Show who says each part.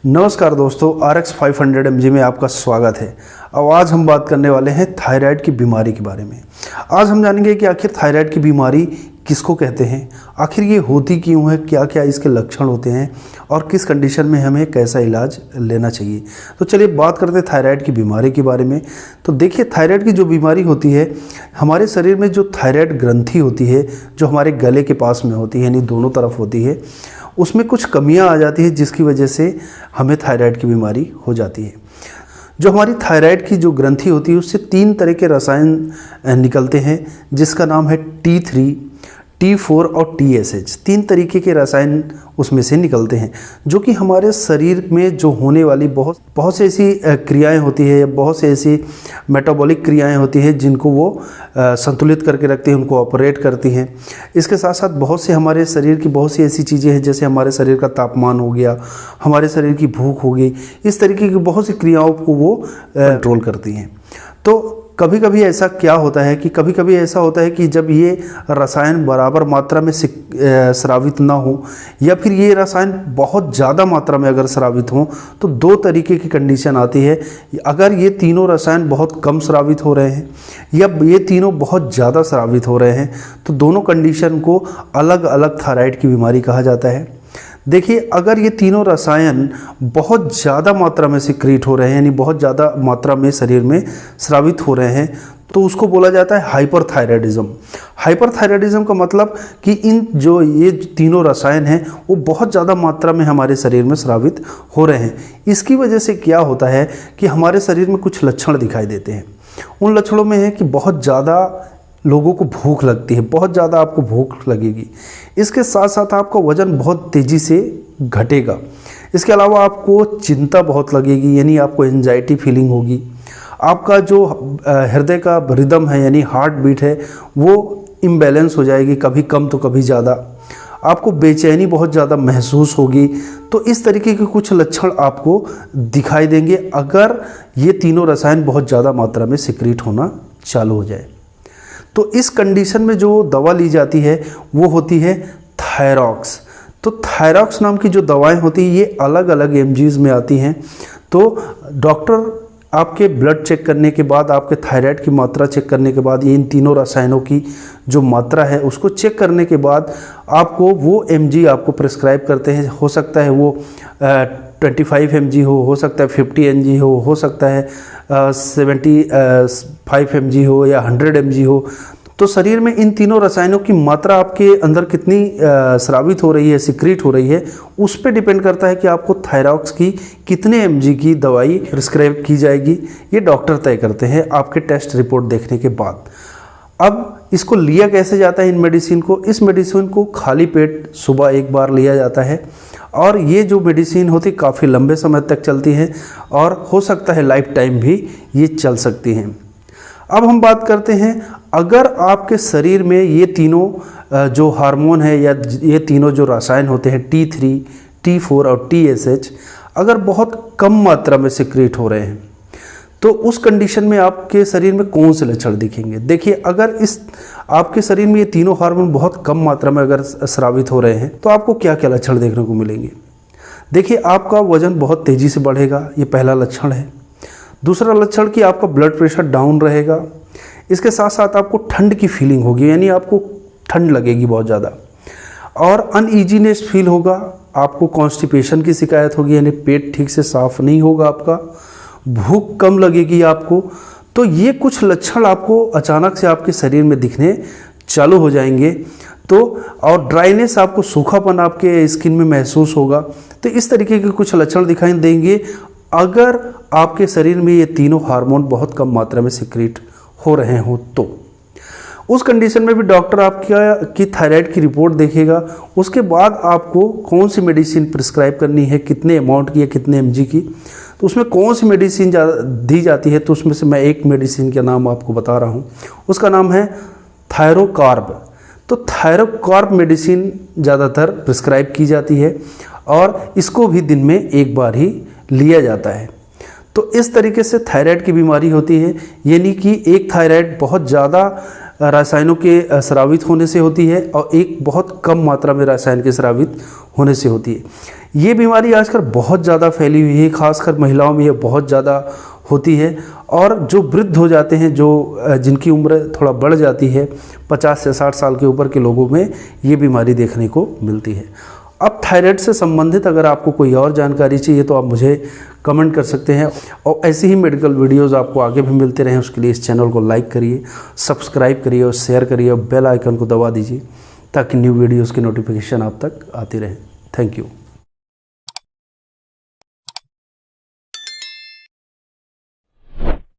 Speaker 1: नमस्कार दोस्तों, RX 500 mg में आपका स्वागत है। अब आज हम बात करने वाले हैं थायराइड की बीमारी के बारे में। आज हम जानेंगे कि आखिर थायराइड की बीमारी किसको कहते हैं, आखिर ये होती क्यों है, क्या क्या इसके लक्षण होते हैं और किस कंडीशन में हमें कैसा इलाज लेना चाहिए। तो चलिए बात करते हैं थायराइड की बीमारी के बारे में। तो देखिए, थायराइड की जो बीमारी होती है, हमारे शरीर में जो थायराइड ग्रंथि होती है, जो हमारे गले के पास में होती है, यानी दोनों तरफ होती है, उसमें कुछ कमियां आ जाती है जिसकी वजह से हमें थायराइड की बीमारी हो जाती है। जो हमारी थायराइड की जो ग्रंथि होती है उससे 3 तरह के रसायन निकलते हैं, जिसका नाम है T3, T4 और TSH। 3 तरीके के रसायन उसमें से निकलते हैं, जो कि हमारे शरीर में जो होने वाली बहुत से ऐसी क्रियाएं होती है, बहुत से ऐसी मेटाबॉलिक क्रियाएं होती हैं जिनको वो संतुलित करके रखती हैं, उनको ऑपरेट करती हैं। इसके साथ साथ बहुत से हमारे शरीर की बहुत सी ऐसी चीज़ें हैं, जैसे हमारे शरीर का तापमान हो गया, हमारे शरीर की भूख हो गई, इस तरीके की बहुत सी क्रियाओं को वो कंट्रोल करती हैं। तो कभी कभी ऐसा क्या होता है कि कभी कभी ऐसा होता है कि जब ये रसायन बराबर मात्रा में स्रावित ना हो, या फिर ये रसायन बहुत ज़्यादा मात्रा में अगर स्रावित हो, तो 2 तरीके की कंडीशन आती है। अगर ये तीनों रसायन बहुत कम स्रावित हो रहे हैं या ये तीनों बहुत ज़्यादा स्रावित हो रहे हैं, तो दोनों कंडीशन को अलग अलग थायराइड की बीमारी कहा जाता है। देखिए, अगर ये तीनों रसायन बहुत ज़्यादा मात्रा में सिक्रीट हो रहे हैं, यानी बहुत ज़्यादा मात्रा में शरीर में स्रावित हो रहे हैं, तो उसको बोला जाता है हाइपरथायराइडिज्म। हाइपरथायराइडिज्म का मतलब कि ये तीनों रसायन हैं वो बहुत ज़्यादा मात्रा में हमारे शरीर में स्रावित हो रहे हैं। इसकी वजह से क्या होता है कि हमारे शरीर में कुछ लक्षण दिखाई देते हैं। उन लक्षणों में है कि बहुत ज़्यादा लोगों को भूख लगती है, बहुत ज़्यादा आपको भूख लगेगी। इसके साथ साथ आपका वज़न बहुत तेज़ी से घटेगा। इसके अलावा आपको चिंता बहुत लगेगी, यानी आपको एंजाइटी फीलिंग होगी। आपका जो हृदय का रिदम है, यानी हार्ट बीट है, वो इम्बैलेंस हो जाएगी, कभी कम तो कभी ज़्यादा। आपको बेचैनी बहुत ज़्यादा महसूस होगी। तो इस तरीके के कुछ लक्षण आपको दिखाई देंगे अगर ये तीनों रसायन बहुत ज़्यादा मात्रा में सिक्रीट होना चालू हो जाए। तो इस कंडीशन में जो दवा ली जाती है वो होती है थायरॉक्स। तो थायरॉक्स नाम की जो दवाएं होती हैं ये अलग अलग mg's में आती हैं। तो डॉक्टर आपके ब्लड चेक करने के बाद, आपके थायराइड की मात्रा चेक करने के बाद, ये इन तीनों रसायनों की जो मात्रा है उसको चेक करने के बाद आपको वो mg आपको प्रिस्क्राइब करते हैं। हो सकता है वो 25 mg हो सकता है 50 mg हो सकता है 75 mg हो या 100 mg हो। तो शरीर में इन तीनों रसायनों की मात्रा आपके अंदर कितनी स्रावित हो रही है, सिक्रीट हो रही है, उस पर डिपेंड करता है कि आपको थायरॉक्स की कितने mg की दवाई प्रिस्क्राइब की जाएगी। ये डॉक्टर तय करते हैं आपके टेस्ट रिपोर्ट देखने के बाद। अब इसको लिया कैसे जाता है इन मेडिसिन को? इस मेडिसिन को खाली पेट सुबह एक बार लिया जाता है, और ये जो मेडिसिन होती है काफ़ी लंबे समय तक चलती है और हो सकता है लाइफ टाइम भी ये चल सकती हैं। अब हम बात करते हैं, अगर आपके शरीर में ये तीनों जो हार्मोन है या ये तीनों जो रसायन होते हैं T3, T4 और TSH अगर बहुत कम मात्रा में सिक्रीट हो रहे हैं, तो उस कंडीशन में आपके शरीर में कौन से लक्षण दिखेंगे? देखिए, अगर आपके शरीर में ये तीनों हार्मोन बहुत कम मात्रा में अगर स्रावित हो रहे हैं, तो आपको क्या क्या लक्षण देखने को मिलेंगे? देखिए, आपका वजन बहुत तेज़ी से बढ़ेगा, ये पहला लक्षण है। दूसरा लक्षण कि आपका ब्लड प्रेशर डाउन रहेगा। इसके साथ साथ आपको ठंड की फीलिंग होगी, यानी आपको ठंड लगेगी बहुत ज़्यादा, और अनईजीनेस फील होगा। आपको कॉन्स्टिपेशन की शिकायत होगी, यानी पेट ठीक से साफ नहीं होगा आपका। भूख कम लगेगी आपको। तो ये कुछ लक्षण आपको अचानक से आपके शरीर में दिखने चालू हो जाएंगे। तो और ड्राइनेस, आपको सूखापन आपके स्किन में महसूस होगा। तो इस तरीके के कुछ लक्षण दिखाई देंगे अगर आपके शरीर में ये तीनों हार्मोन बहुत कम मात्रा में सिक्रीट हो रहे हो। तो उस कंडीशन में भी डॉक्टर आपकी थायराइड की रिपोर्ट देखेगा। उसके बाद आपको कौन सी मेडिसिन प्रिस्क्राइब करनी है, कितने अमाउंट की या कितने mg की, तो उसमें कौन सी मेडिसिन दी जाती है। तो उसमें से मैं एक मेडिसिन का नाम आपको बता रहा हूँ, उसका नाम है थायरोकार्ब। तो थायरोकार्ब मेडिसिन ज़्यादातर प्रिस्क्राइब की जाती है और इसको भी दिन में एक बार ही लिया जाता है। तो इस तरीके से थायराइड की बीमारी होती है, यानी कि एक थायराइड बहुत ज़्यादा रसायनों के स्रावित होने से होती है और एक बहुत कम मात्रा में रसायन के स्रावित होने से होती है। ये बीमारी आजकल बहुत ज़्यादा फैली हुई है, खासकर महिलाओं में ये बहुत ज़्यादा होती है। और जो वृद्ध हो जाते हैं, जो जिनकी उम्र थोड़ा बढ़ जाती है, 50 से 60 साल के ऊपर के लोगों में ये बीमारी देखने को मिलती है। अब थायराइड से संबंधित अगर आपको कोई और जानकारी चाहिए तो आप मुझे कमेंट कर सकते हैं। और ऐसी ही मेडिकल वीडियोज़ आपको आगे भी मिलते रहें, उसके लिए इस चैनल को लाइक करिए, सब्सक्राइब करिए और शेयर करिए और बेल आइकन को दबा दीजिए ताकि न्यू वीडियोज़ की नोटिफिकेशन आप तक आती रहे। Thank you.